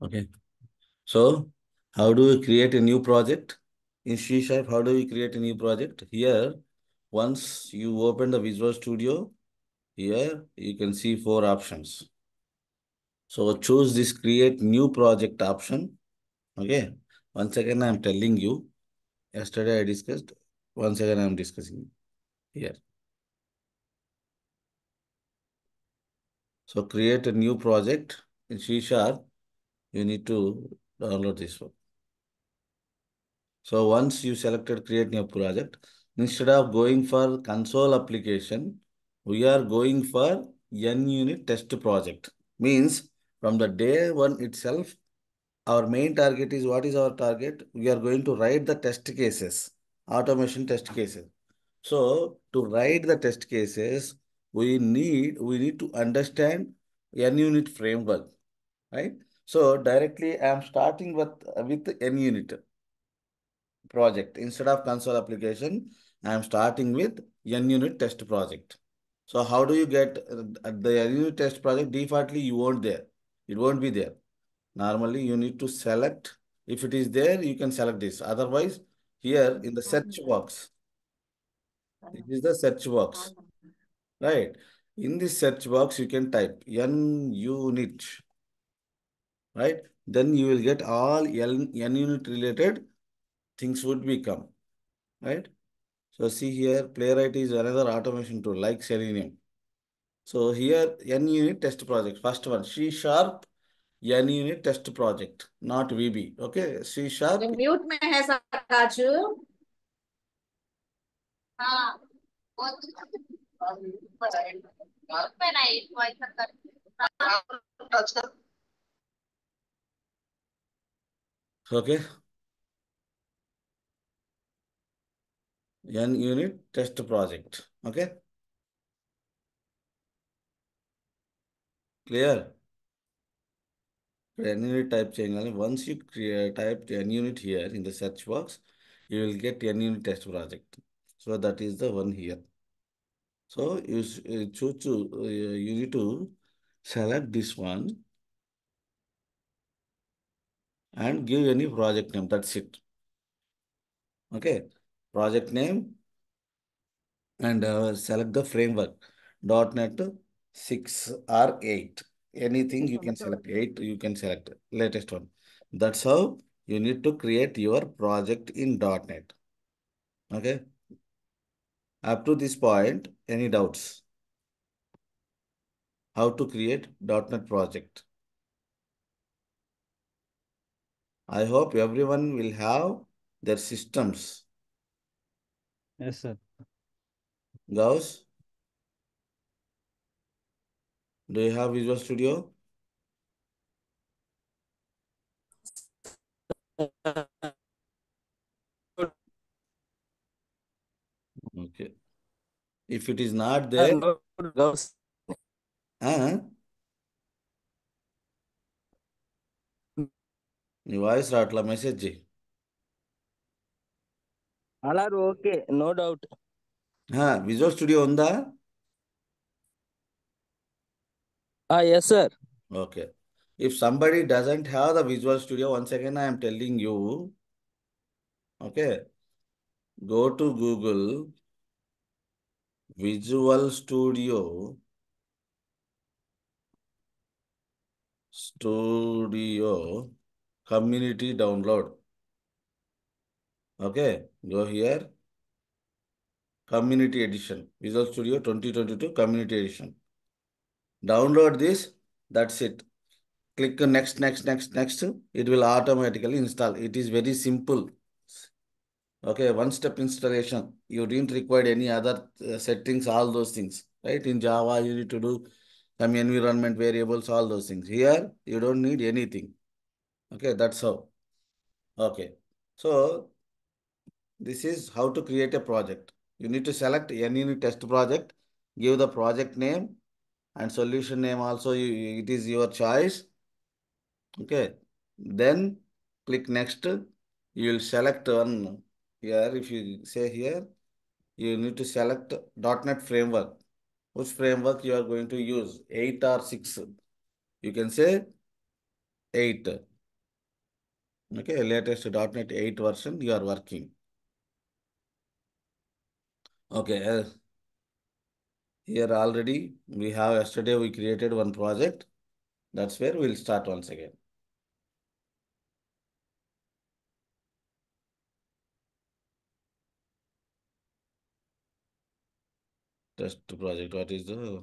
Okay. So, how do we create a new project? In C Sharp, how do we create a new project? Here, once you open the Visual Studio, here you can see four options. So choose this create new project option. Okay. Once again, I'm telling you. Yesterday I discussed. Once again, I'm discussing here. So create a new project in C Sharp. You need to download this one. So once you selected create new project, instead of going for console application, we are going for NUnit test project. Means from the day one itself, our main target is what is our target? We are going to write the test cases, automation test cases. So to write the test cases, we need to understand NUnit framework, right? So directly I am starting with NUnit project. Instead of console application, I am starting with NUnit test project. So how do you get the NUnit test project? Defaultly, you won't there. It won't be there. Normally, you need to select. If it is there, you can select this. Otherwise, here in the search box, it is the search box, right? In this search box, you can type NUnit, right? Then you will get all NUnit related things would become, right? So see here, Playwright is another automation tool like Selenium. So here, NUnit test project. First one, C Sharp NUnit test project, not VB. Okay, C ये Sharp. Mute में है सकाशु। हाँ वो mute पे नहीं वैसा कर। Okay, NUnit test project. Okay, clear? NUnit type చేయంగానే once you type NUnit here in the search box, you will get NUnit test project. So that is the one here. So choose to you need to select this one and give any project name. That's it. Okay, project name and select the framework. .NET 6 or 8. Anything you can select. 8 you can select. Latest one. That's how you need to create your project in .NET. Okay. Up to this point, any doubts? How to create .NET project? I hope everyone will have their systems. Yes, sir. Gauss, do you have Visual Studio? Okay. If it is not there, No, Gauss. uh, నీ voice రావట్లా message చేయి. అలా okay no doubt. Visual Studio ఉందా? Yes sir. Okay. If somebody doesn't have the Visual Studio, once again I am telling you, okay, go to Google Visual Studio Community Download. Okay, go here, Community Edition, Visual Studio 2022 Community Edition. Download this, that's it. Click next, next, next, next. It will automatically install. It is very simple. Okay, one-step installation. You didn't require any other settings, all those things, right? In Java, you need to do some environment variables, all those things. Here, you don't need anything. Okay, that's how. Okay, so this is how to create a project. You need to select any test project, give the project name and solution name also. It is your choice. Okay, then click next. You will select one here. If you say here, you need to select .NET framework. Which framework you are going to use, 8 or 6. You can say 8. Okay, latest .NET 8 version you are working. Okay, here already we have yesterday we created one project. That's where we'll start once again. Test project. What is the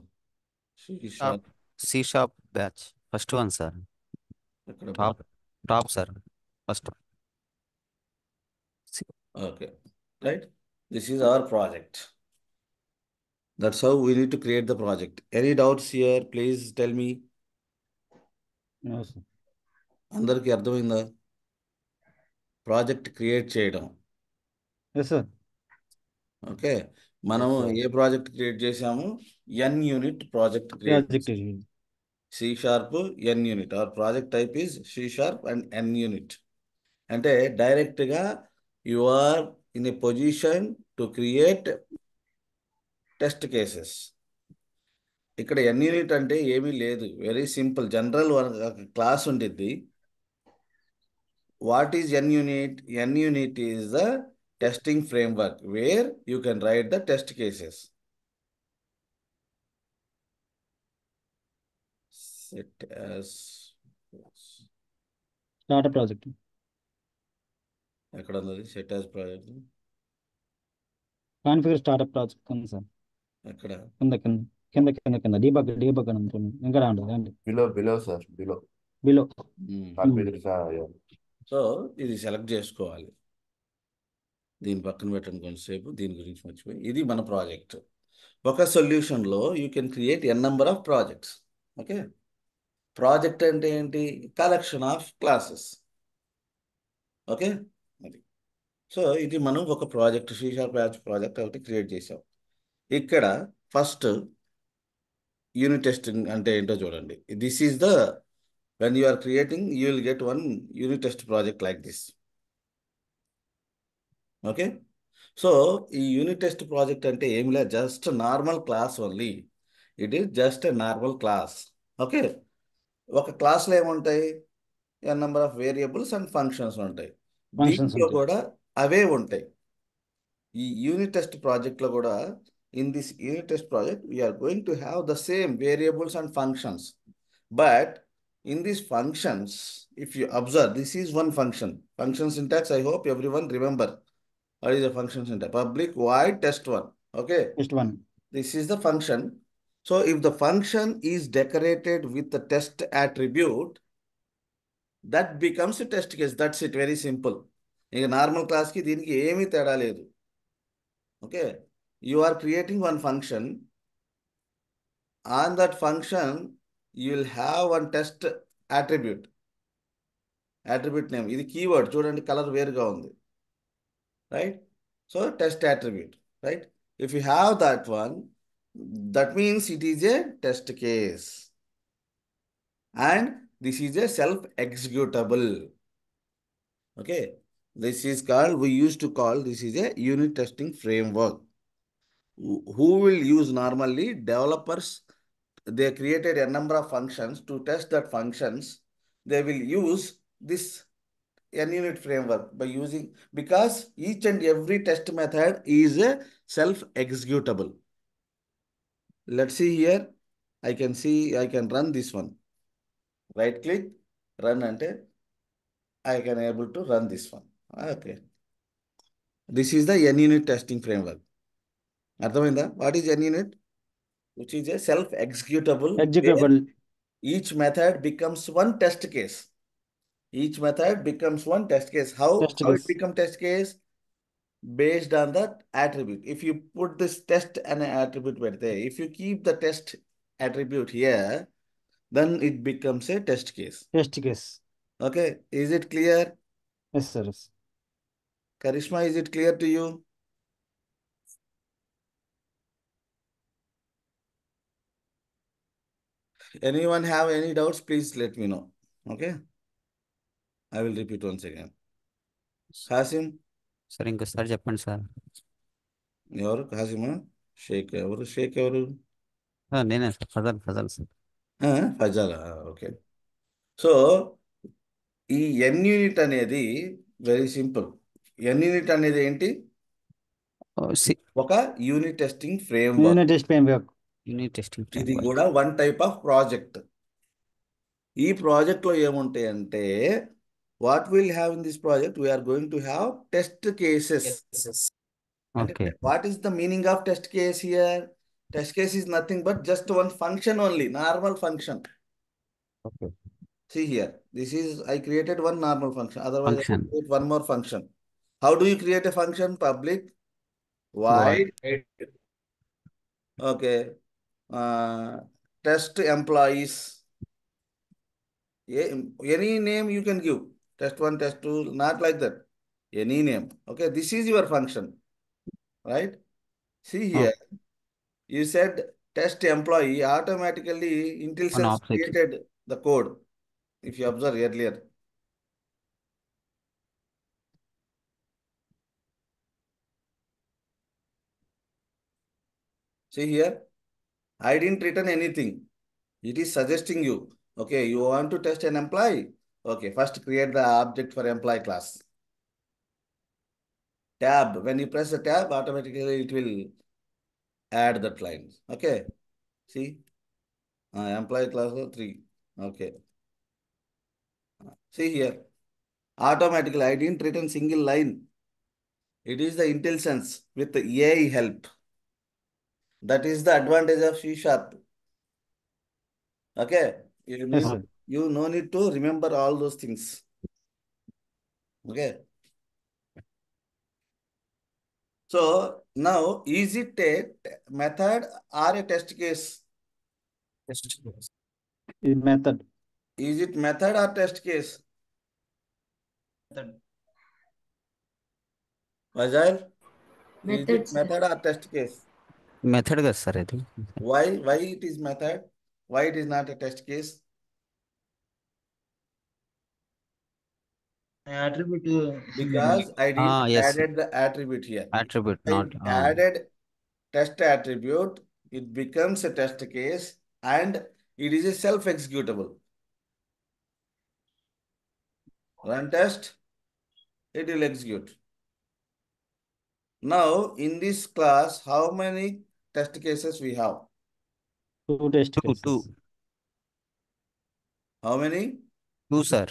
C sharp? C sharp batch. First one, sir. Eక్కడ Top, sir. First one. Okay, right? This is our project. That's how we need to create the project. Any doubts here? Please tell me. No, sir. అందరికీ అర్థమైందా? Project create చేయడం. Yes, sir. Okay, మనము ఏ project create చేసాము? NUnit project create Project. C sharp NUnit. Our project type is C sharp and NUnit. అంటే డైరెక్ట్గా you are in a position to create test cases. ఇక్కడ NUnit అంటే ఏమీ లేదు, very simple. General class ఉంటుంది. What is NUnit? NUnit is the testing framework where you can write the test cases. Set as Start a project. ఎక్కడ ఉన్నది set as project? Configure startup project ఉంది sir. ఎక్కడ? కింద debug అని ఉంటుంది. ఇంకా రాండి. Below, sir. Below. Hmm. So ఇది సెలెక్ట్ చేసుకోవాలి. దీని పక్కన పెట్టండి కొంచెంసేపు, దీని గురించి మర్చిపోయి. ఇది మన ప్రాజెక్ట్. ఒక సొల్యూషన్లో you can create n number of projects. Okay, project అంటే ఏంటి? Collection of classes. ఓకే, అది. సో ఇది మనం ఒక project C sharp batch project ఒకటి క్రియేట్ చేసాం. ఇక్కడ ఫస్ట్ యూనిట్ టెస్టింగ్ అంటే ఏంటో చూడండి. This is the when you are creating, you will get one unit test project like this. Okay, so ఈ యూనిట్ టెస్ట్ ప్రాజెక్ట్ అంటే ఏమి లేదు, just normal class only. It is just a normal class. Okay, ఒక క్లాస్లో ఏముంటాయి? N number of variables and functions ఉంటాయి. దీంట్లో కూడా అవే ఉంటాయి. ఈ యూనిట్ టెస్ట్ ప్రాజెక్ట్లో కూడా, in this unit test project we are going to have the same variables and functions. But in these functions, if you observe, this is one function. Function syntax, I hope everyone remember. What is the function syntax? Public void test1. Okay. Test1. This is the function. So if the function is decorated with the test attribute, that becomes a test case. That's it. Very simple. In a normal class ki deeniki emi teda ledu. Okay. You are creating one function. On that function, you will have one test attribute name. ఇది keyword చూడండి, colour వేరుగా ఉంది, right? So test attribute, right? If you have that one, that means it is A test case and this is a self executable. Okay, this is called, we used to call this is a unit testing framework. Who will use normally? Developers. They created a number of functions. To test that functions, they will use this NUnit framework by using, because each and every test method is a self-executable. Let's see here. I can run this one. Right click, run ante I can able to run this one. Okay. This is the NUnit testing framework. అర్థమైందా? What is NUnit? Which is a self-executable. Each method becomes one test case. Each method becomes one test case. How it become test case? Based on that attribute. If you put this test and attribute there, if you keep the test attribute here, then it becomes a test case. Test case. Okay, is it clear? Yes, sir. Karishma, is it clear to you? Anyone have any doubts? Please let me know. Okay, I will repeat once again. Hasim? Sir ఇంకోసారి చెప్పండి sir. ఎవరు హాసిమా? షేక్ ఎవరు? షేక్ ఎవరు? నేనే sir, Fazal sir. ఫజాలా? Okay. So ఈ n unit అనేది very simple. n unit అనేది ఏంటి? ఒక unit testing framework. Unit test framework. Unit testing ఇది ఫ్రేమ్వర్క్. కూడా వన్ టైప్ ఆఫ్ ప్రాజెక్ట్. ఈ ప్రాజెక్ట్లో ఏముంటాయి అంటే, what will have in this project, we are going to have test cases. Okay. What is the meaning of test case here? Test case is nothing but just one function only, normal function. Okay. See here, I created one normal function. Otherwise, I Function. will create one more function. How do you create a function? Public void. Okay. Test employees. Any name you can give. Test 1, test 2, not like that. Any name. Okay, this is your function. Right? See here. You said test employee, automatically Intel On Sense offset. created the code. If you observe earlier. See here, I didn't return anything. It is suggesting you, okay, you want to test an employee. Okay, first create the object for employee class. Tab, when you press the tab, automatically it will add that line. Okay, see, employee class 3. Okay, see here, automatically I didn't return single line. It is the Intel Sense with the AI help. That is the advantage of C#. Okay, Yes, sir. you no need to remember all those things. Okay. So now, is it a method or a test case? ఈ method. Is it method or test case? Vajail? Is Method, it sir. method or test case? Method కదా sir ఇది. Why it is method? Why it is not a test case? Attribute. Because I didn't yes. added the attribute here. Attribute I not. added test attribute, it becomes a test case and it is a self-executable. Run test, it will execute. Now, in this class, how many test cases we have? 2 test Two. Cases. How many? 2 sir.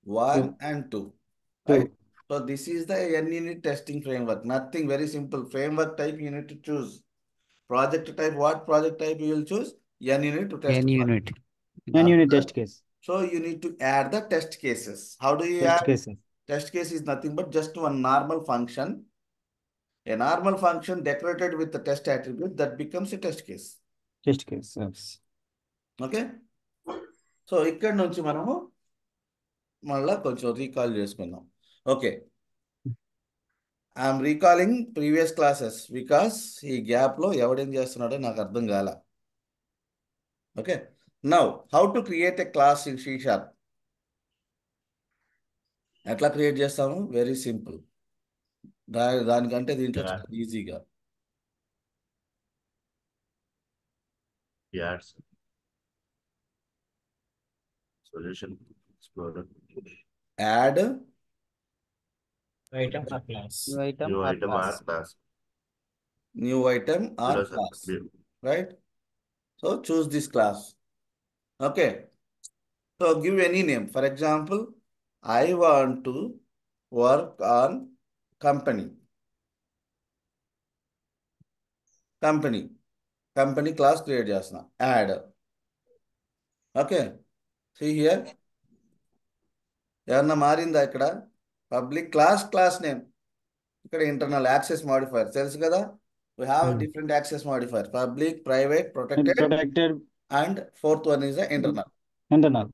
1 and 2. 2. Right? So this is the n-unit testing framework. Nothing, very simple. Framework type you need to choose. Project type, what project type you will choose? N-unit to test. N unit. N unit test case. So you need to add the test cases. How do you test add? Cases. Test case is nothing but just one normal function. A normal function decorated with the test attribute that becomes a test case. Test case. Okay, so ఇక్కడ నుంచి మనము మళ్ళా కొంచెం recall చేసుకుందాం. Okay, I'm recalling previous classes because ఈ గ్యాప్లో ఎవడేం చేస్తున్నాడో నాకు అర్థం కాల. Okay, now how to create a class in C#. ఎట్లా క్రియేట్ చేస్తాము? Very simple. దానికంటే దీంట్లో చాలా ఈజీగా. Yards. Solution explorer. Add Item or class. New item New or item class. or class. new item or class, right? So choose this class. Okay, so give any name. For example, I want to work on company. Company class create చేస్తున్నా. Add. Okay, see here. ఏమన్నా మారిందా ఇక్కడ? Public class name. ఇక్కడ internal access modifier తెలుసు కదా. We have different access modifier: public, private, protected, protected and fourth one is the internal. Internal.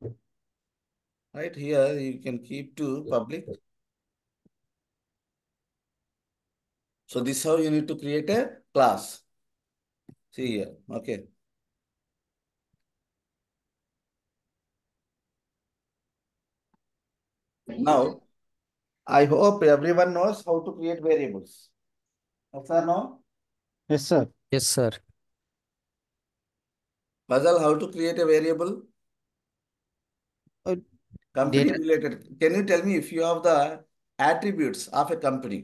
Right here, you can keep to public. So this is how you need to create a class. See here, okay. Now, I hope everyone knows how to create variables. Yes or no? Yes sir. Yes sir. Fazal, how to create a variable? Company Data. related. Can you tell me if you have the attributes of a company?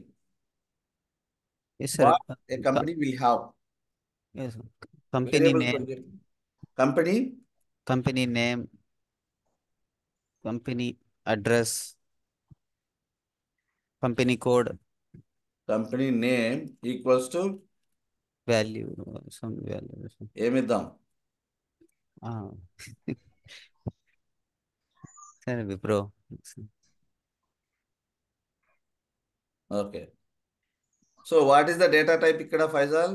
Yes, sir. What a company will have? Yes, sir. Company Variables name, will be- Company, company name, company address, company code, company name equals to value, some value. ఏమిద్దాం? Ah. Sir, Wipro. Okay. So what is the data type ఇక్కడ Faisal?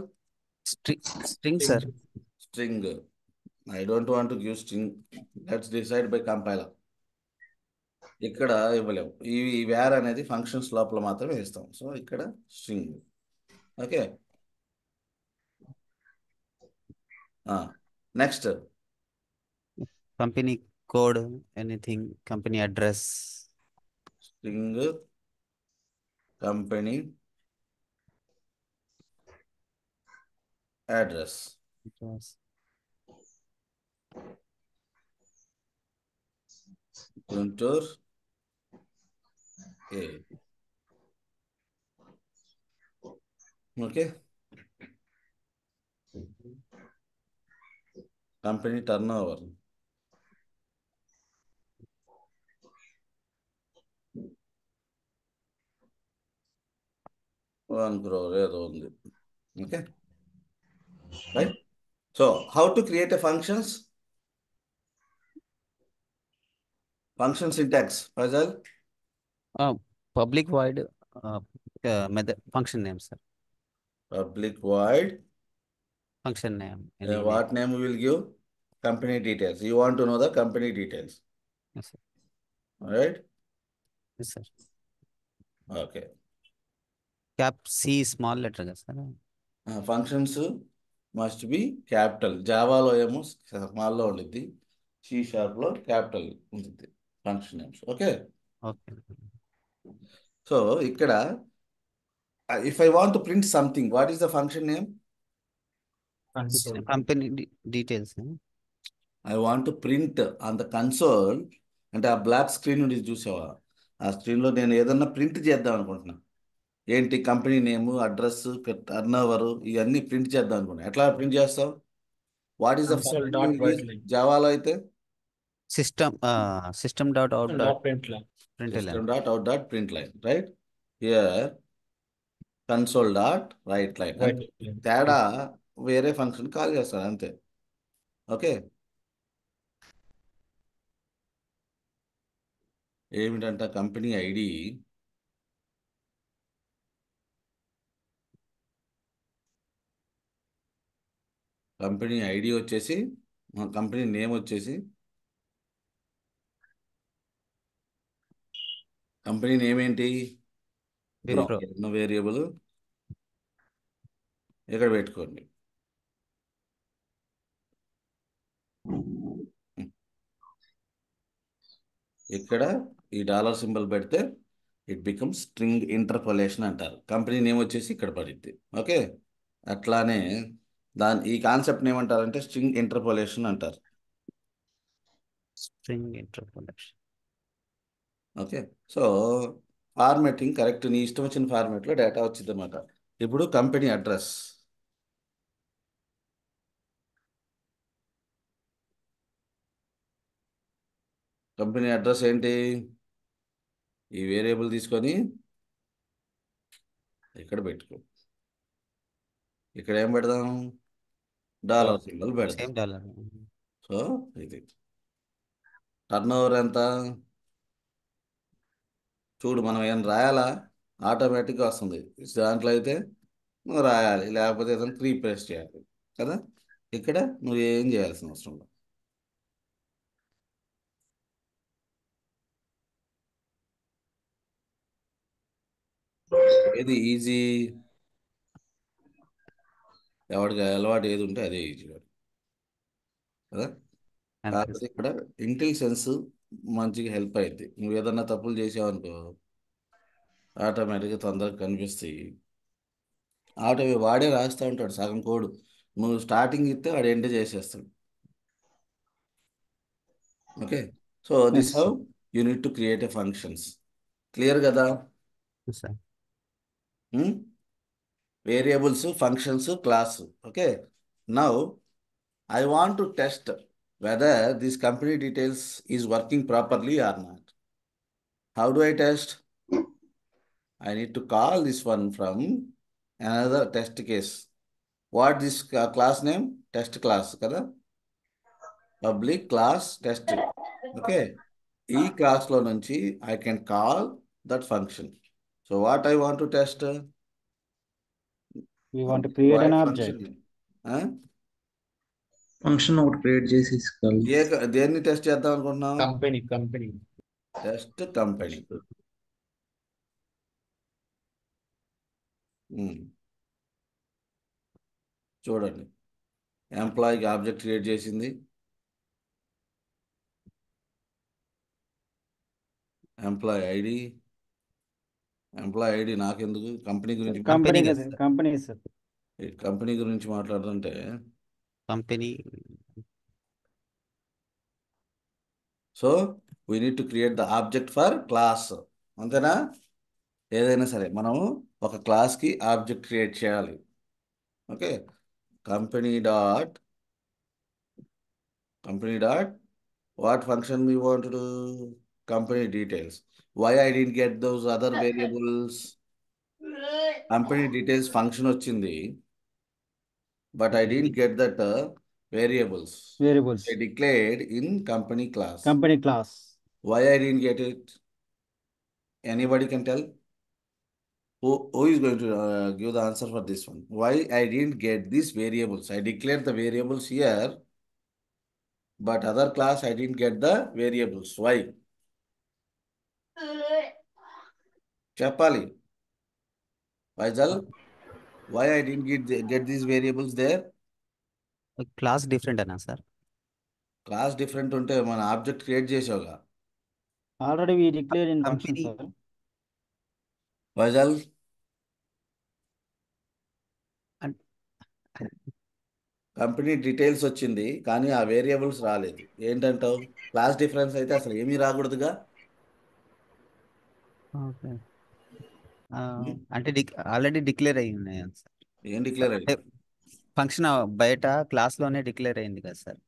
String, sir. String. I don't want to give string. Let's decide by compiler. ఇక్కడ ఇవ్వలేము. ఈ wear అనేది functions లోపల మాత్రమే ఇస్తాం. So ఇక్కడ string. Okay. Next Company code, anything, company address. String company address. Address. Guntur ఏ. Okay. Company turnover. $1 crore ఏదో ఉంది. Okay. Right. So how to create a functions? Function syntax Faisal. Public void method function name, sir. Public void. Function name. Any What name we will give? Company details. You want to know the company details. Yes, sir. All right. Yes, sir. Okay. Cap C small letter, sir. Functions must be capital. Javaలో ఏమో స్మాల్లో ఉండిద్ది, C# లో capital ఉంటుంది function names. Okay. Okay. So ఇక్కడ if I want to print something, what is the function name? Company details. I want to print on the console. అంటే ఆ black screen నుండి చూసావా? ఆ స్క్రీన్లో నేను ఏదన్నా ప్రింట్ చేద్దాం అనుకుంటున్నా. ఏంటి? కంపెనీ నేము, అడ్రస్, టర్న్ ఓవర్ ఇవన్నీ ప్రింట్ చేద్దాం అనుకున్నా. ఎట్లా ప్రింట్ చేస్తావు? వాట్ ఈస్ ద జావాలో అయితే System dot out dot println. system.out.println, right? Here console dot write line. తేడా వేరే ఫంక్షన్ కాల్ చేస్తాడు అంతే. ఓకే. ఏమిటంట? కంపెనీ ఐడి వచ్చేసి, కంపెనీ నేమ్ వచ్చేసి, కంపెనీ నేమ్ ఏంటి? వేరియబుల్ ఇక్కడ పెట్టుకోండి. ఇక్కడ ఈ డాలర్ సింబల్ పెడితే ఇట్ బికమ్స్ స్ట్రింగ్ ఇంటర్పోలేషన్ అంటారు. కంపెనీ నేమ్ వచ్చేసి ఇక్కడ పడిద్ది. ఓకే. అట్లానే ఈ కాన్సెప్ట్ ఏమంటారంటే స్ట్రింగ్ ఇంటర్పోలేషన్ అంటారు. String interpolation. Okay. So formatting correct, నీ ఇష్టం వచ్చిన ఫార్మాట్లో డేటా వచ్చింది అన్నమాట. ఇప్పుడు కంపెనీ అడ్రస్. కంపెనీ అడ్రస్ ఏంటి? ఈ వేరియబుల్ తీసుకొని ఇక్కడ పెట్టుకో. ఇక్కడ ఏం పెడదాం? డాలర్ సింబల్ పెడదాం. Same dollar. సో ఇది టర్న్ ఓవర్ ఎంత? చూడు, మనం ఏం రాయాలా? ఆటోమేటిక్గా వస్తుంది. దాంట్లో అయితే నువ్వు రాయాలి, లేకపోతే ఏదైనా రీప్లేస్ చేయాలి కదా. ఇక్కడ నువ్వు ఏం చేయాల్సిన అవసరం లేదు. ఏది ఈజీ? ఎవరికి అలవాటు ఏది ఉంటే అదే ఈజీ కదా. కాకపోతే ఇక్కడ ఇంటెలిజెన్స్ మంచిగా హెల్ప్ అయింది. నువ్వు ఏదన్నా తప్పులు చేసావనుకో ఆటోమేటిక్గా తొందరగా కనిపిస్తాయి. వాడే రాస్తూ ఉంటాడు సగం కోడ్. నువ్వు స్టార్టింగ్ ఇస్తే వాడు ఎండ్ చేసేస్తాడు. Okay. So this how you need to create a functions. Clear కదా? Yes, sir. Variables, functions, class. Okay. Now I want to test whether this company details is working properly or not. How do I test? I need to call this one from another test case. What this class name? Test class kada? Public class test. Okay. ఈ class లో నుంచి I can call that function. So what I want to test? We want to create an Void object. function. Huh? Function ఒకటి create చేసేసుకోవాలి. దేన్ని test చేద్దాం అనుకుంటున్నాం? Company. Test company. చూడండి, ఎంప్లాయీకి object create చేసింది. ఎంప్లాయీ ఐడి నాకెందుకు? కంపెనీ గురించి company కదా కదా, కంపెనీ సార్. కంపెనీ గురించి మాట్లాడుతుంటే company. So we need to create the object for class. అంతేనా? ఏదైనా సరే మనము ఒక క్లాస్కి ఆబ్జెక్ట్ క్రియేట్ చేయాలి. Okay. Company dot what function we want to do? Company details. Why I didn't get those other variables? Company details function వచ్చింది, but I didn't get that variables. I declared in company class. Company class. Why I didn't get it? Anybody can tell? Who is going to give the answer for this one? Why I didn't get these variables? I declared the variables here, but other class I didn't get the variables. Why? చెప్పాలి. Faisal, why I didn't get these variables there? Class different అన్నా sir. Class different ఉంటే మన object create చేసావుగా. Already we declared in function, Company. sir. Faisal, company details వచ్చింది కానీ ఆ variables రాలేదు. ఏంటంటావు? Class difference అయితే అసలు ఏమీ రాకూడదుగా. ఓకే. అంటే ఆల్రెడీ డిక్లేర్ అయ్యి ఉన్నాయి సార్. ఏం డిక్లేర్ అయ్యింది? ఫంక్షన్ బయట క్లాస్ లోనే డిక్లేర్ అయింది కదా సార్.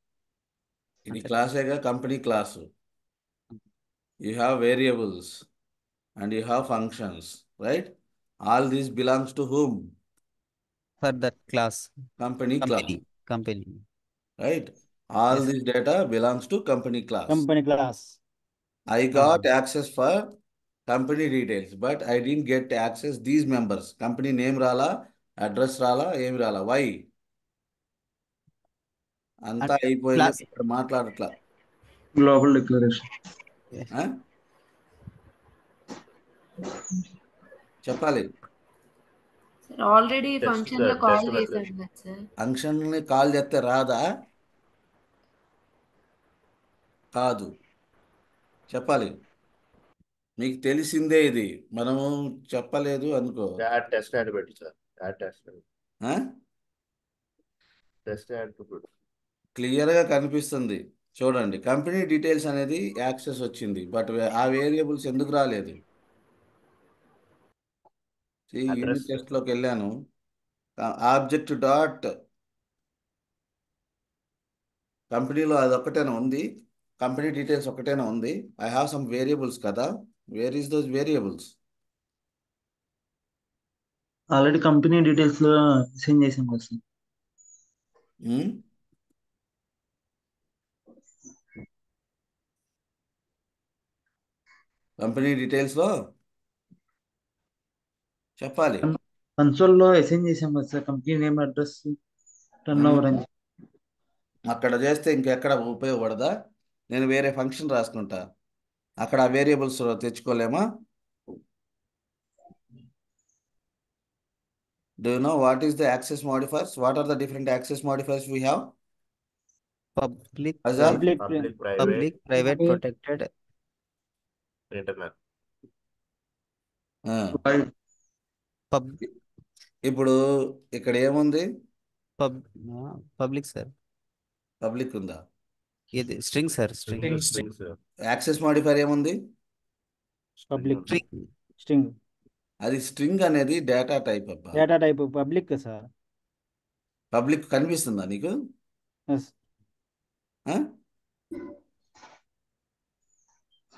ఇది క్లాసేగా, company class. You have variables and you have functions, right? All these belongs to whom? For that class. Company class. Company. Right? All Yes. this data belongs to company class. Company class. I got access for company details, but I didn't get access these members. Company name rala, address rala, ఏమి రాలా. Why? అంతా అయిపోయింది, ఇక్కడ మాట్లాడట్లా. Global declaration. చెప్పాలి. Already function లో call చేశాను కదా సార్. ఫంక్షన్ ని కాల్ చేస్తే రాదా? కాదు. చెప్పాలి. మీకు తెలిసిందే ఇది, మనము చెప్పలేదు అనుకో. టెస్ట్ యాడ్ పెట్టి సార్. టెస్ట్ యాడ్ క్లియర్గా కనిపిస్తుంది చూడండి. కంపెనీ డీటెయిల్స్ అనేది యాక్సెస్ వచ్చింది, బట్ ఆ వేరియబుల్స్ ఎందుకు రాలేదు? యూనిట్ టెస్ట్లోకి వెళ్ళాను. ఆబ్జెక్ట్ డాట్ కంపెనీలో అది ఒక్కటేనా ఉంది? కంపెనీ డీటెయిల్స్ ఒక్కటేనా ఉంది? ఐ హ్యావ్ సమ్ వేరియబుల్స్ కదా. Where is those variables? Already company details లో సెండ్ చేసాం కదా సార్. కంపెనీ డీటెయిల్స్లో చెప్పాలి. కన్సోల్ లో అసైన్ చేసాం కదా sir, company name, address, turn over అని. అక్కడ చేస్తే ఇంకెక్కడ ఉపయోగపడదా? నేను వేరే ఫంక్షన్ రాసుకుంటా, అక్కడ ఆ variables తెచ్చుకోలేమా? Do you know what is the access modifiers? What are the different access modifiers we have? Public, private, protected, internal. ఇప్పుడు ఇక్కడ ఏముంది? Public sir. పబ్లిక్ ఉందా? ఇది string sir, string. String sir. Access modifier ఏముంది? Public string. String అది string అనేది data type అబ్బా. Data type public sir. Public కనిపిస్తుందా నీకు? ఎస్ ఆ?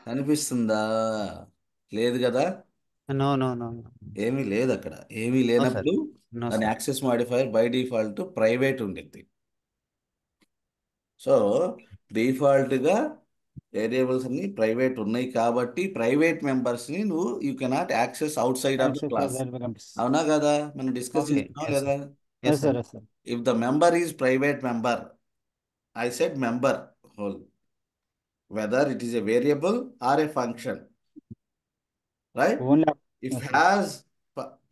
కనిపిస్తుందా? లేదు కదా, నో నో నో ఏమీ లేదు అక్కడ. ఏమీ లేనప్పుడు నో దాని sir. Access modifier by default private ఉంటుంది. సో డిఫాల్ట్గా వేరియబుల్స్ అన్ని ప్రైవేట్ ఉన్నాయి కాబట్టి ప్రైవేట్ మెంబర్స్ని నువ్వు you cannot access outside of the class. అవునా కదా, మనం డిస్కస్ Okay, చేస్తున్నాం yes, కదా. Yes, yes sir yes sir. If the member is private member, I said member whole, whether it is a variable or a function, right? Only If yes, sir. has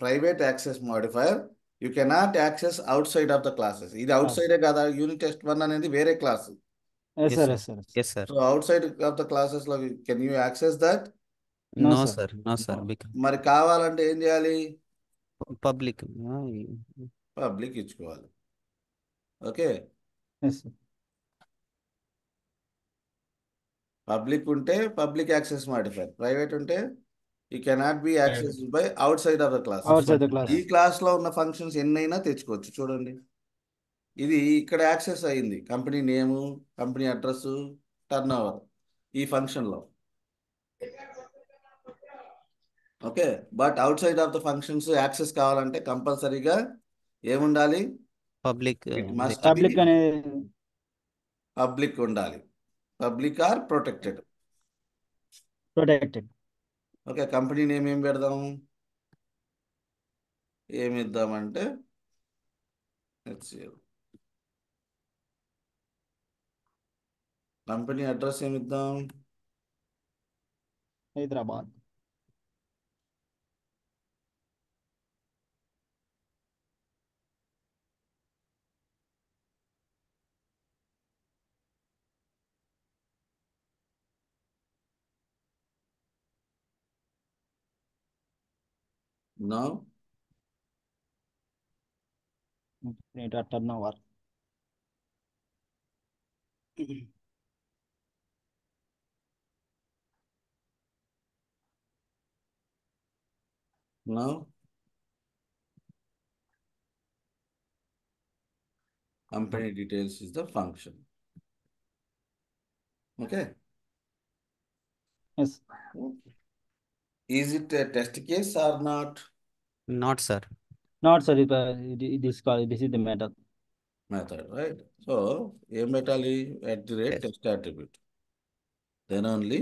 private access modifier, you cannot access outside of the classes. ఇది outside కదా, unit test 1 అనేది వేరే class. Yes Yes, sir sir. Yes sir. Yes, sir. So outside of the classes లో can you access that? No, No, sir. sir. No, sir. Because మరి కావాలంటే ఏం చేయాలి? public. Public ఇచ్చుకోవాలి. Okay, yes sir. పబ్లిక్ ఉంటే public access modifier, private ఉంటే you cannot be access by outside of the class. Outside the class. ఈ class లో ఉన్న ఫంక్షన్స్ ఎన్నైనా తెచ్చుకోవచ్చు. చూడండి, ఇది ఇక్కడ యాక్సెస్ అయింది, company name, company address, turn over ఈ ఫంక్షన్లో. Okay, but outside of the functions access కావాలంటే కంపల్సరీగా ఏముండాలి? Public. It must public be అనేది పబ్లిక్ ఉండాలి. Public or protected. Protected. Okay, company name ఏం పెడదాం? ఏమి ఇద్దామంటే కంపెనీ అడ్రస్ ఏమి ఇద్దాం? Hyderabad. No, turn over. No, company details is the function. Okay, yes. is it a test case or not? Not, sir. Not sir. This is the method. Method, right? So ఏం పెట్టాలి? Yes. test attribute, then only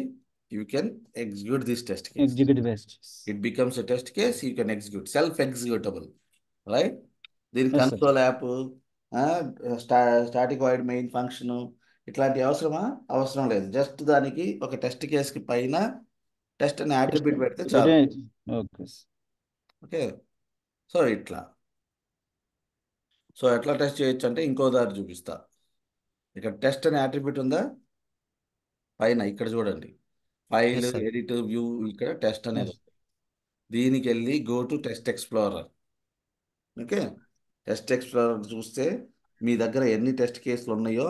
you can execute this test case. Executive best. It becomes a test case, you can execute, self-executable, right? దీని Yes, sir. Console app, static void main function, ఇట్లాంటి అవసరమా? అవసరం లేదు. Just దానికి ఒక test కేసుకి పైన test అనే అట్రిబ్యూట్ పెడితే చాలు. ఓకే. ఓకే, సో ఇట్లా. సో ఎట్లా టెస్ట్ చేయొచ్చు అంటే ఇంకో దారి చూపిస్తా. ఇక్కడ టెస్ట్ అనే అట్రిబ్యూట్ ఉందా పైన? ఇక్కడ చూడండి, file, Yes, sir. Edit, view, ఇక్కడ టెస్ట్ అనేది Yes. ఉంది. దీనికి వెళ్ళి go to test explorer. Okay, test explorer చూస్తే మీ దగ్గర ఎన్ని టెస్ట్ కేసులు ఉన్నాయో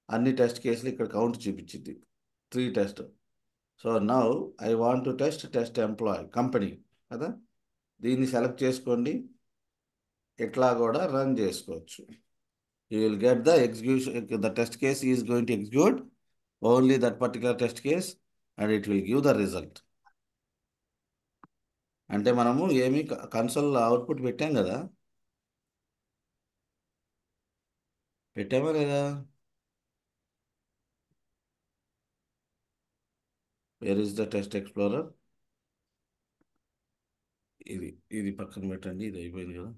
అన్ని టెస్ట్ కేసులు ఇక్కడ కౌంట్ చూపించింది, 3 test. So now I want to test employ company కదా, దీన్ని సెలెక్ట్ చేసుకోండి. ఇట్లా కూడా రన్ చేసుకోవచ్చు. You will get the execution, the test case is going to execute only that particular test case and it will give the result. అంటే మనము ఏమి console output పెట్టాం కదా, పెట్టామా లేదా? Where is the test explorer? ఇది పక్కన పెట్టండి, ఇది అయిపోయింది కదా.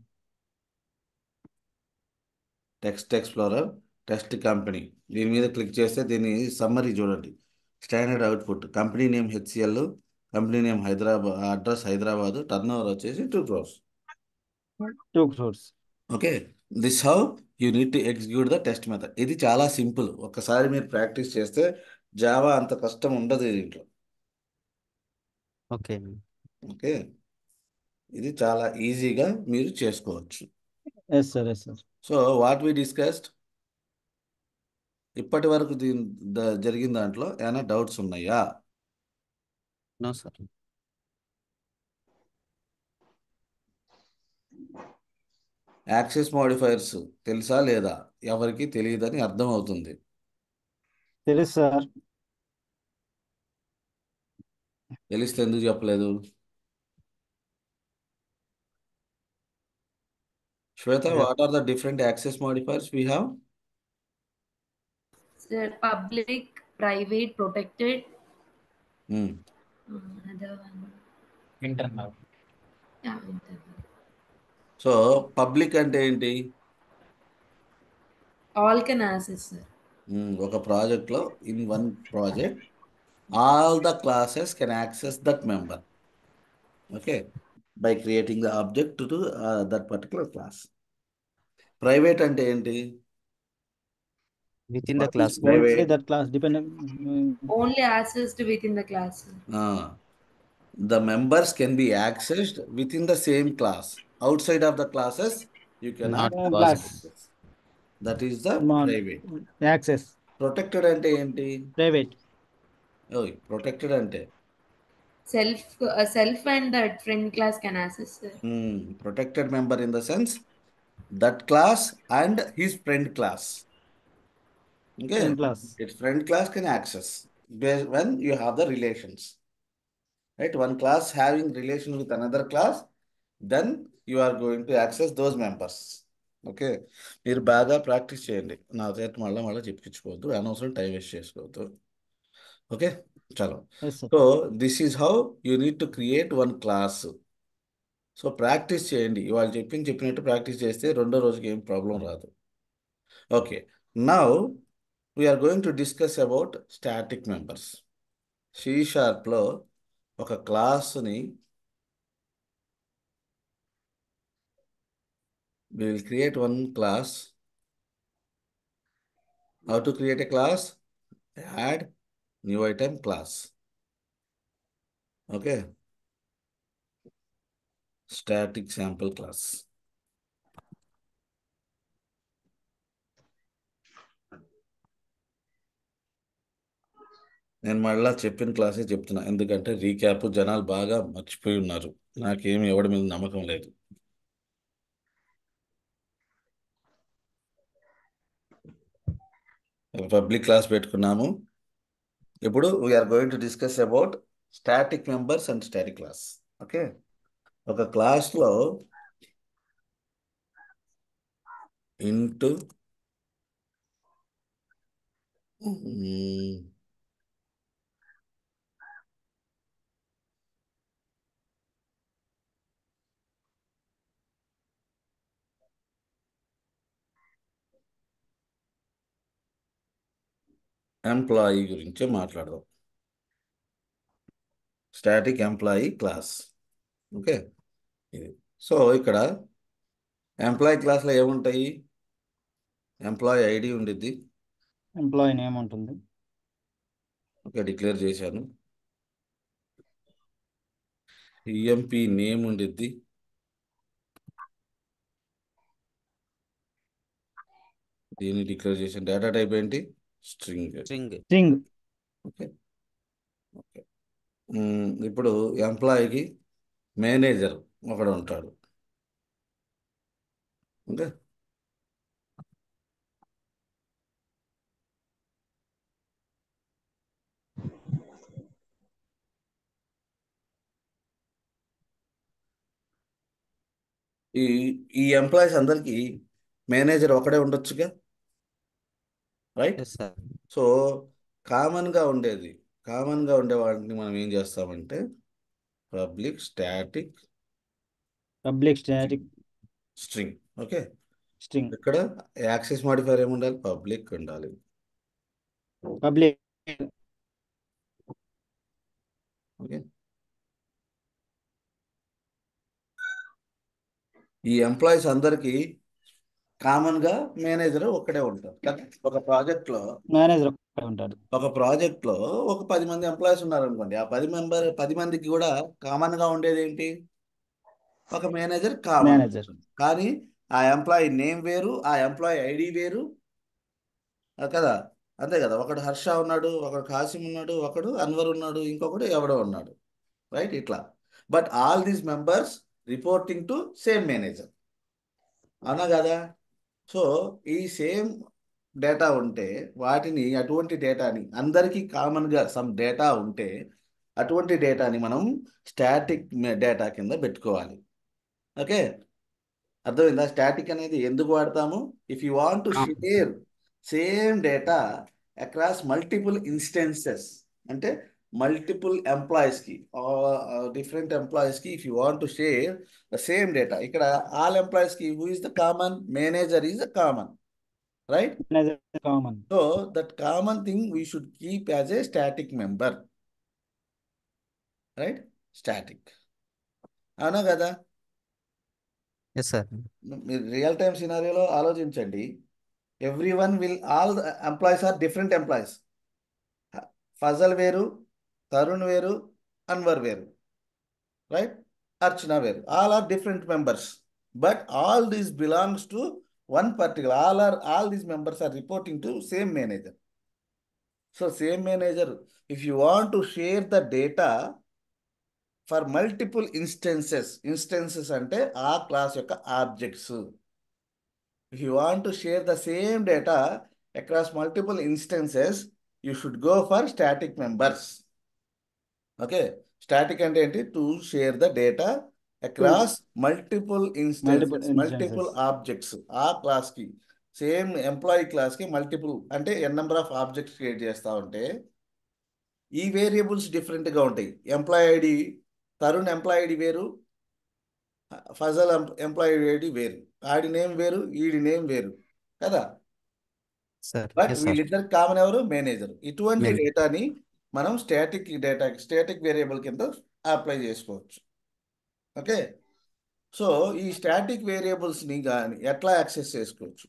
టెక్స్ట్ ఎక్స్ప్లోరర్, టెస్ట్ కంపెనీ, దీని మీద క్లిక్ చేస్తే దీని సమ్మరీ చూడండి. Standard output, company name HCl, company name Hyderabad, address Hyderabad, turn over వచ్చేసి 2 crores. 2 crores. Okay, this how you need to execute the test method. ఇది చాలా సింపుల్. ఒక్కసారి మీరు ప్రాక్టీస్ చేస్తే జావా అంత కష్టం ఉండదు దీంట్లో. Okay. ఓకే, ఇది చాలా ఈజీగా మీరు చేసుకోవచ్చు. Yes sir. Yes sir. So what we discussed, ఇప్పటి వరకు జరిగిన దాంట్లో ఏమైనా డౌట్స్ ఉన్నాయా? No sir. యాక్సెస్ మాడిఫైర్స్ తెలుసా లేదా? ఎవరికి తెలియదని అర్థం అవుతుంది. తెలుసు సార్. తెలిస్తే ఎందుకు చెప్పలేదు? Shweta, what are the different access modifiers we have? Sir, public, private, protected. Hmm. Another one. Internal. Yeah, internal. So public అంటే ఏంటి? All can access, sir. ఒక ప్రాజెక్ట్లో in one project all the classes can access that member, okay, by creating the object to that particular class. Private అంటే ఏంటి? Within the What is class. private? Only that class depend. Only accessed within the class, sir. The members can be accessed within the same class. Outside of the classes, you cannot Not class access. That is the private. Access. Protected అంటే ఏంటి? Private. Protected అంటే Self and that friend class can access, sir. protected member in the sense that class and his friend class. Okay, class. its friend class can access when you have the relations, right? One class having relation with another class, then you are going to access those members. Okay, మీరు బాగా practice చేయండి. నా చేత మళ్ళీ చెప్పించుకోవద్దు, అనవసరం time waste చేసుకోవద్దు. Okay, చలో. So this is how you need to create one class. So practice చేయండి. ఇవాళ చెప్పినట్టు ప్రాక్టీస్ చేస్తే రెండో రోజుకి ఏం ప్రాబ్లం రాదు. Okay, now we are going to discuss about static members. C# ఒక క్లాస్ని we will create one class. How to create a class? Add new item class. Okay. Static sample class. నేను మళ్ళా చెప్పిన క్లాసే చెప్తున్నా, ఎందుకంటే రీక్యాప్ జనాలు బాగా మర్చిపోయి ఉన్నారు. నాకేమి ఎవడి మీద నమ్మకం లేదు. పబ్లిక్ క్లాస్ పెట్టుకున్నాము. ఇప్పుడు we are going to discuss about static members and static class. Okay, ఒక క్లాస్లో ఇంటూ ఎంప్లాయీ గురించి మాట్లాడదాం. Static employee class. ఓకే, ఇది. సో ఇక్కడ ఎంప్లాయీ క్లాస్లో ఏముంటాయి? ఎంప్లాయీ ఐడి ఉండిద్ది. ఎంప్లాయీ నేమ్ ఉంటుంది. ఓకే, డిక్లేర్ చేశాను. ఈఎంపీ నేమ్ ఉండిద్ది. దీన్ని డిక్లేర్ చేశాను. డేటా టైప్ ఏంటి? స్ట్రింగ్. Okay okay. ఇప్పుడు ఎంప్లాయీకి మేనేజర్ ఒకడు ఉంటాడు. ఓకే, ఈ ఈ ఎంప్లాయీస్ అందరికి మేనేజర్ ఒకడే ఉండొచ్చుగా, రైట్? సో కామన్గా ఉండే వాటిని మనం ఏం చేస్తామంటే public static string. Okay, string. ఇక్కడ యాక్సెస్ మాడిఫైర్ ఏముండాలి? పబ్లిక్ ఉండాలి. పబ్లిక్. ఓకే, ఈ ఎంప్లాయీస్ అందరికి కామన్గా మేనేజర్ ఒక్కడే ఉంటారు కదా. ఒక ప్రాజెక్ట్లో మేనేజర్ ఉంటాడు. ఒక 10 మంది ఎంప్లాయీస్ ఉన్నారనుకోండి. ఆ 10 మందికి కూడా కామన్గా ఉండేది ఏంటి? ఒక మేనేజర్ కామన్. మేనేజర్. కానీ ఆ ఎంప్లాయీ నేమ్ వేరు, ఆ ఎంప్లాయీ ఐడి వేరు కదా. అంతే కదా, ఒకడు హర్ష ఉన్నాడు, ఒకడు కాసిం ఉన్నాడు, ఒకడు అన్వర్ ఉన్నాడు, ఇంకొకడు ఎవడో ఉన్నాడు, రైట్? ఇట్లా. But all these members reporting to same manager, అవునా కదా? సో ఈ సేమ్ డేటా ఉంటే వాటిని, అటువంటి డేటాని అందరికీ కామన్గా సమ్ డేటా ఉంటే అటువంటి డేటాని మనం స్టాటిక్ డేటా కింద పెట్టుకోవాలి. ఓకే, అర్థమైందా? స్టాటిక్ అనేది ఎందుకు వాడతాము? If you want to share same data across multiple instances, అంటే మల్టిపుల్ ఎంప్లాయీస్కి, డిఫరెంట్ ఎంప్లాయీస్కి, if you want to share the same data, ఇక్కడ ఆల్ ఎంప్లాయీస్కి who is the common? Manager is the common, right? Common. So that common thing we should keep as a static member, right? Static, అవునా కదా? Yes sir. మీరు real time సినారియోలో ఆలోచించండి. All employees are different employees. Fazal వేరు, తరుణ్ వేరు, అన్వర్ వేరు, right? Archana వేరు. All are different members, but all these belongs to one particular, all these members are reporting to same manager. So same manager, if you want to share the data for multiple instances అంటే ఆ class యొక్క objects, if you want to share the same data across multiple instances, you should go for static members. Okay, static అంటే ఏంటి? To share the data across multiple instances, multiple objects. ఆ క్లాస్కి, same employee క్లాస్కి multiple అంటే number of objects create చేస్తూ ఉంటే ఈ variables డిఫరెంట్గా ఉంటాయి. Employee ID, Tarun employee ID వేరు, ఫజల్ ఎంప్లాయీ ఐడి వేరు, ఆడి నేమ్ వేరు, ఈడి నేమ్ వేరు కదా. Sir but yes sir. వీళ్ళిద్దరికి కామన్ ఎవరు? మేనేజర్. ఇటువంటి డేటాని మనం స్టాటిక్ వేరియబుల్ కింద అప్లై చేసుకోవచ్చు. ఓకే, సో ఈ స్టాటిక్ వేరియబుల్స్ని కానీ ఎట్లా యాక్సెస్ చేసుకోవచ్చు?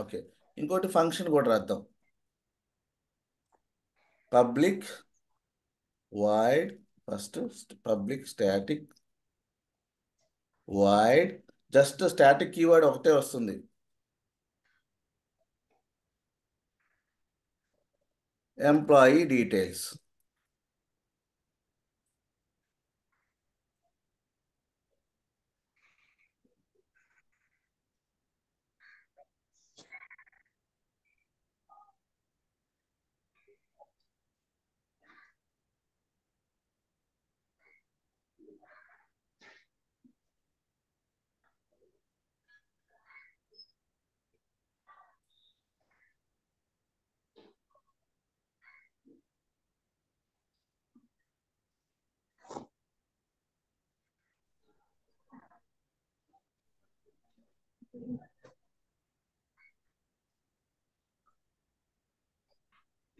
ఓకే, ఇంకోటి ఫంక్షన్ కూడా రాద్దాం. Public void, first public static void, just static keyword ఒకటే వస్తుంది, ఎంప్లాయీ డీటెయిల్స్.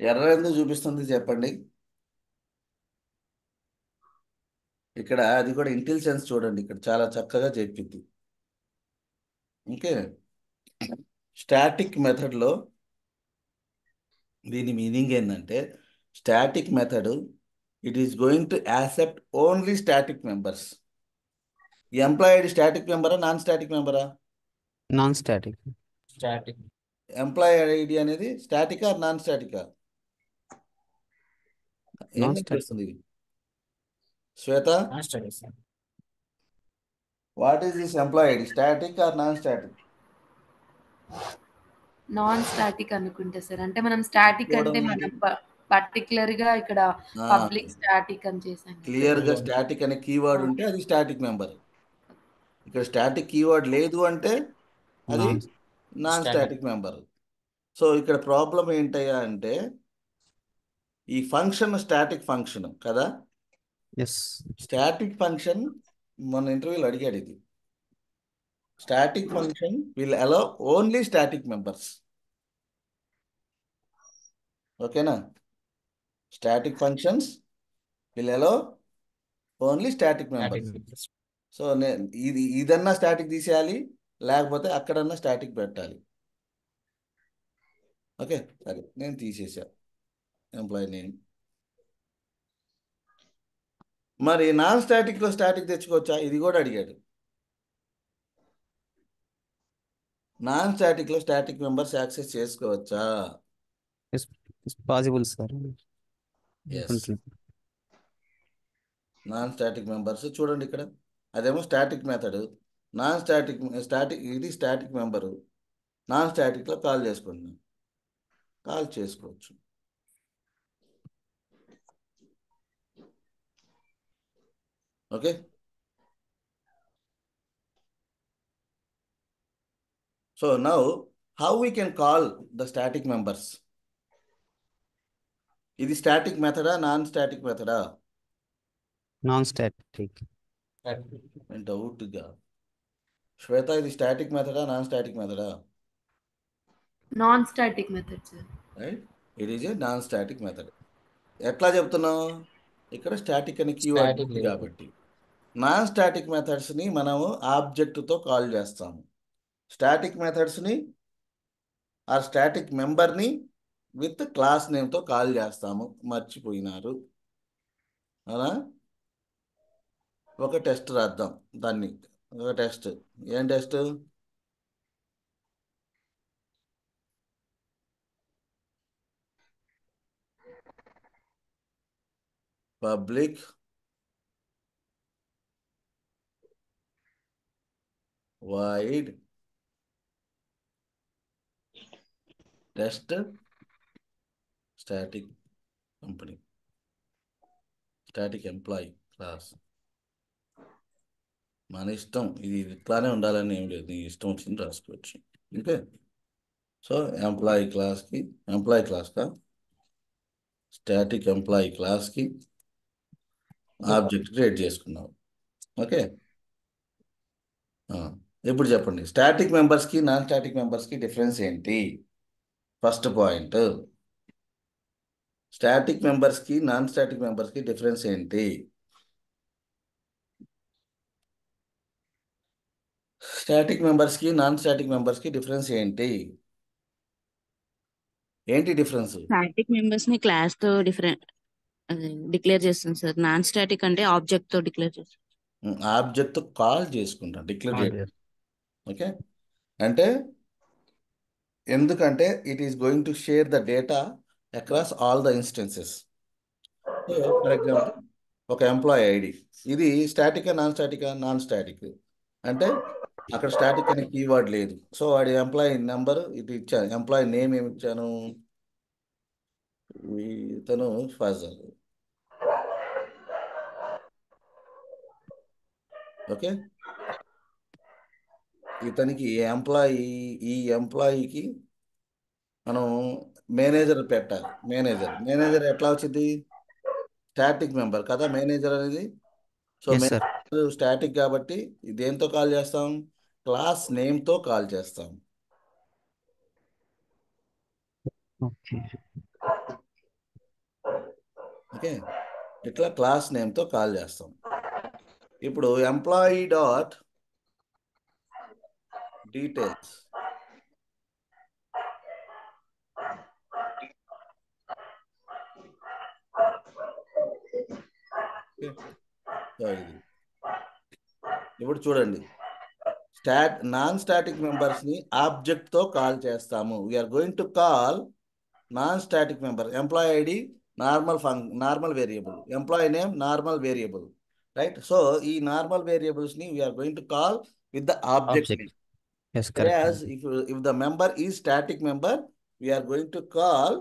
ఎర్రర్ ఎందుకు చూపిస్తుంది చెప్పండి? ఇక్కడ అది కూడా ఇంటెలిజెన్స్ చూడండి, ఇక్కడ చాలా చక్కగా చెప్పింది. ఓకే, స్టాటిక్ మెథడ్లో దీని మీనింగ్ ఏంటంటే, static method it is going to accept only static members. ఈ ఎంప్లాయీ ఐడి స్టాటిక్ మెంబరా, నాన్ స్టాటిక్ మెంబరా? Non static. Static. Employee ID అనేది స్టాటికా నాన్ స్టాటికా? ఏం నాన్ స్టాటిక్. చేస్తుంది Shweta? What is this employee ID, static or non static? Non static అనుకుంటే sir, అంటే మనం స్టాటిక్ అంటే మనం పర్టికులర్ గా ఇక్కడ పబ్లిక్ స్టాటిక్ అని చేసాం. క్లియర్ గా స్టాటిక్ అనే కీవర్డ్ ఉంటే అది స్టాటిక్ మెంబర్. ఇక్కడ స్టాటిక్ కీవర్డ్ లేదు అంటే అది నాన్ స్టాటిక్ మెంబర్. సో ఇక్కడ ప్రాబ్లం ఏంటయ్యా అంటే, ఈ ఫంక్షన్ స్టాటిక్ ఫంక్షన్ కదా. ఎస్. స్టాటిక్ ఫంక్షన్ మన ఇంటర్వ్యూలో అడిగాడు, ఇది static function will allow only static members. ఓకేనా? Static functions will allow only static members. So ఇదన్నా స్టాటిక్ తీసేయాలి, లేకపోతే అక్కడన్నా స్టాటిక్ పెట్టాలి. ఓకే, సరే నేను తీసేసా ఎంప్లాయీ నేమ్. మరి నాన్ స్టాటిక్లో స్టాటిక్ తెచ్చుకోవచ్చా? ఇది కూడా అడిగాడు. నాన్ స్టాటిక్లో స్టాటిక్ మెంబర్స్ యాక్సెస్ చేసుకోవచ్చా? It's possible sir yes. Non static members చూడండి ఇక్కడ, అదేమో స్టాటిక్ మెథడ్. నాన్ స్టాటిక్ ఇది స్టాటిక్ మెంబరు. నాన్ స్టాటిక్లో కాల్ చేసుకుంటున్నాం, కాల్ చేసుకోవచ్చు. Okay. So now how we can call the static members? ఇది స్టాటిక్ మెథడా నాన్ స్టాటిక్ మెథడా? Non static. డౌట్గా శ్వేత, ఇది స్టాటిక్ మెథడా నాన్ స్టాటిక్ మెథడా? Non static method sir. Right, it is a non static method. ఎట్లా చెప్తున్నావు? ఇక్కడ స్టాటిక్ అని కీవర్డ్ ఉంది కాబట్టి. నాన్ స్టాటిక్ మెథడ్స్ని మనము ఆబ్జెక్ట్తో కాల్ చేస్తాము. స్టాటిక్ మెథడ్స్ని ఆ స్టాటిక్ మెంబర్ని విత్ క్లాస్ నేమ్తో కాల్ చేస్తాము. మర్చిపోయినారు అవునా? ఒక టెస్ట్ రాద్దాం దాన్ని. ఒక టెస్ట్, ఏం test? Public wide test static company, static employee class. మన ఇష్టం, ఇది ఇట్లానే ఉండాలని ఏం లేదు, నీ ఇష్టం వచ్చింది రాసుకోవచ్చు. ఓకే. సో ఎంప్లాయీ క్లాస్కా స్టాటిక్ ఎంప్లాయీ క్లాస్కి ఆబ్జెక్ట్ క్రియేట్ చేసుకున్నాం. ఓకే. ఇప్పుడు చెప్పండి, స్టాటిక్ మెంబర్స్కి నాన్ స్టాటిక్ మెంబర్స్కి డిఫరెన్స్ ఏంటి? ఫస్ట్ పాయింట్, స్టాటిక్ మెంబర్స్కి నాన్ స్టాటిక్ మెంబర్స్కి డిఫరెన్స్ ఏంటి? స్టాటిక్ మెంబర్స్కి నాన్ స్టాటిక్ మెంబర్స్కి డిఫరెన్స్ ఏంటి? ఏంటి డిఫరెన్స్? స్టాటిక్ మెంబర్స్ ని క్లాస్ తో డిక్లేర్ చేస్తాం సార్. నాన్ స్టాటిక్ అంటే ఆబ్జెక్ట్ తో డిక్లేర్ చేస్తాం. ఆబ్జెక్ట్ కాల్ చేసుకుంటాం, డిక్లేర్ చేయడం. ఓకే. అంటే ఎందుకంటే it is going to share the data across all the instances. So for example ఒక ఎంప్లాయీ ఐడి, ఇది స్టాటికా నాన్ స్టాటికా? Non static. అంటే అక్కడ స్టాటిక్ అనే కీవర్డ్ లేదు. సో వాడి ఎంప్లాయీ నెంబర్ ఇటు ఇచ్చాను, ఎంప్లాయీ నేమ్ ఏమి ఇచ్చాను? ఇతను ఫజల్. ఓకే. ఇతనికి ఈ ఎంప్లాయీకి మనం మేనేజర్ పెట్టాలి. మేనేజర్ ఎట్లా వచ్చింది? స్టాటిక్ మెంబర్ కదా మేనేజర్ అనేది. So Yes, sir. Manager static కాబట్టి దేంతో కాల్ చేస్తాం? క్లాస్ నేమ్తో కాల్ చేస్తాం. ఓకే. ఓకే, ఇట్లా క్లాస్ నేమ్తో కాల్ చేస్తాం. ఇప్పుడు ఎంప్లాయీ డాట్ డీటెయిల్స్, ఇది ఇప్పుడు చూడండి, నాన్ స్టాటిక్ మెంబర్స్ని ఆబ్జెక్ట్తో కాల్ చేస్తాము. We are going to call non static member. Employee ID normal variable, employee name normal variable, right? So ఈ నార్మల్ వేరియబుల్స్ని we are going to call with the object name. Yes, correct. Whereas if the member is static member, we are going to call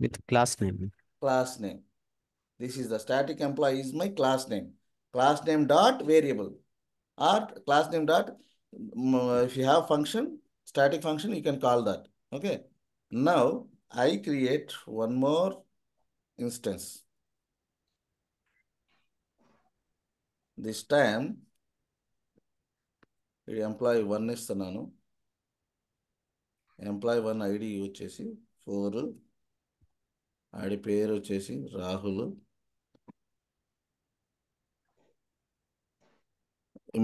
With class name. class name. This is the static employee is my class name. Class name dot variable or class name dot, if you have function, static function, you can call that. Okay. Now I create one more instance. This time employee 1 ఇస్తున్నాను. Employee 1 ID వచ్చేసి 4, ఆడి పేరు వచ్చేసి Rahul,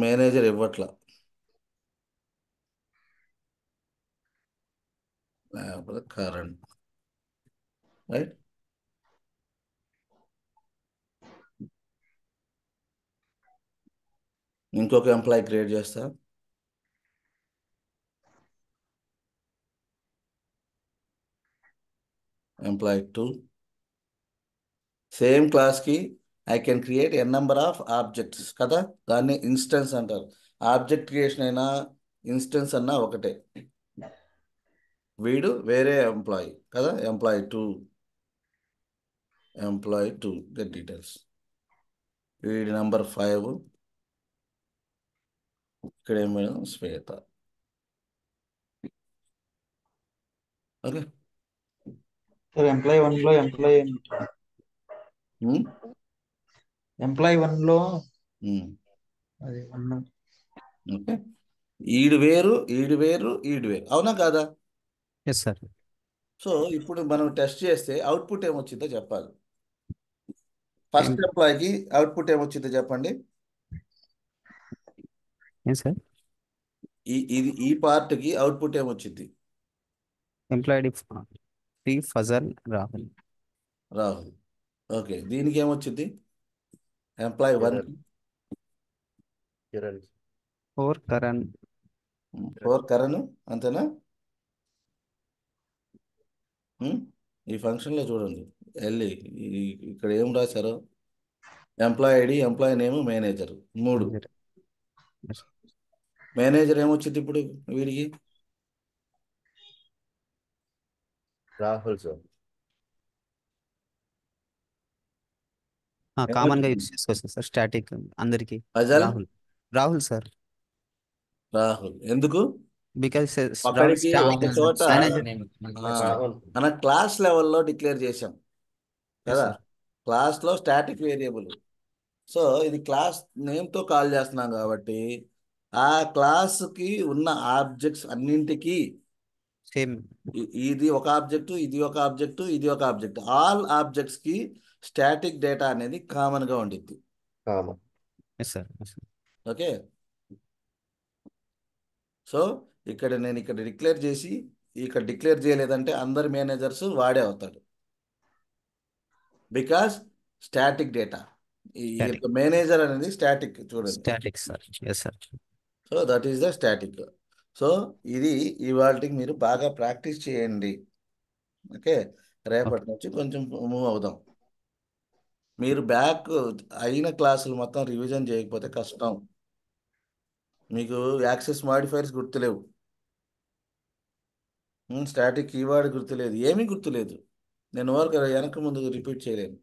manager ఇవ్వట్లా, లేకపోతే Karan, right? ఇంకొక employee create చేస్తా. Employee 2. Same క్లాస్కి I can create n number of objects కదా, దాన్ని ఇన్స్టెన్స్ అంటారు. ఆబ్జెక్ట్ క్రియేషన్ అయినా ఇన్స్టెన్స్ అన్నా ఒకటే. వీడు వేరే ఎంప్లాయీ కదా, ఎంప్లాయీ 2 గెట్ డీటెయిల్స్. వీడి నెంబర్ 5, ఇక్కడ ఏం మేడం శ్వేత. ఓకే. సార్ ఎంప్లాయీ 1లో ఎంప్లాయీ 1లో అది 1. ఓకే. ఈడు వేరు ఈడు వేరు ఈడు వేరు, అవునా కాదా? Yes sir. సో ఇప్పుడు మనం టెస్ట్ చేస్తే అవుట్పుట్ ఏమొచ్చిందో చెప్పాలి. ఫస్ట్ ఎంప్లాయీకి అవుట్పుట్ ఏమొచ్చిందో చెప్పండి. ఏం సార్? ఈ పార్ట్కి అవుట్పుట్ ఏమొచ్చింది? ఎంప్లాయీ ఫజల్ రాహుల్. ఓకే. దీనికి ఏమొచ్చింది? ఎంప్లాయీ 1 కిరణ్. 4 కరణ్. 4 కరణ్, అంతేనా? ఈ ఫంక్షన్లో చూడండి వెళ్ళి ఇక్కడ ఏం రాశారు? Employee ID, employee name, manager 3. Manager ఏమొచ్చింది ఇప్పుడు వీడికి? రాహుల్ సార్. కామన్ గా యూజ్ చేసుకోవచ్చు సార్ స్టాటిక్ అందరికి. ఫజల్ రాహుల్ సార్. రాహుల్ ఎందుకు? బికాస్ ఒకడికి ఒక చోట రాహుల్. మన క్లాస్ లెవెల్లో డిక్లేర్ చేసాం కదా, క్లాస్లో స్టాటిక్ వేరియబుల్. సో ఇది క్లాస్ నేమ్తో కాల్ చేస్తున్నాం కాబట్టి ఆ క్లాస్కి ఉన్న ఆబ్జెక్ట్స్ అన్నింటికి సేమ్ ఇది ఒక ఆబ్జెక్ట్, ఇది ఒక ఆబ్జెక్ట్, ఇది ఒక ఆబ్జెక్ట్, ఆల్ ఆబ్జెక్ట్స్కి స్టాటిక్ డేటా అనేది కామన్గా ఉండిద్ది. Common. Yes sir. Okay. So నేను ఇక్కడ డిక్లేర్ చేసి ఇక్కడ డిక్లేర్ చేయలేదంటే అందరి మేనేజర్స్ వాడే అవుతాడు. బికాస్ స్టాటిక్ డేటా, ఈ యొక్క మేనేజర్ అనేది స్టాటిక్ చూడండి. Static sir. Yes sir. So that is the static. So ఇది ఇవాళకి మీరు బాగా ప్రాక్టీస్ చేయండి. ఓకే. రేపటి నుంచి కొంచెం మూవ్ అవుదాం. మీరు బ్యాక్ అయిన క్లాసులు మొత్తం రివిజన్ చేయకపోతే కష్టం. మీకు యాక్సెస్ మాడిఫైర్స్ గుర్తులేవు, స్టాటిక్ కీవర్డ్ గుర్తులేదు, ఏమీ గుర్తులేదు. నేను వెనక ముందు రిపీట్ చేయలేను.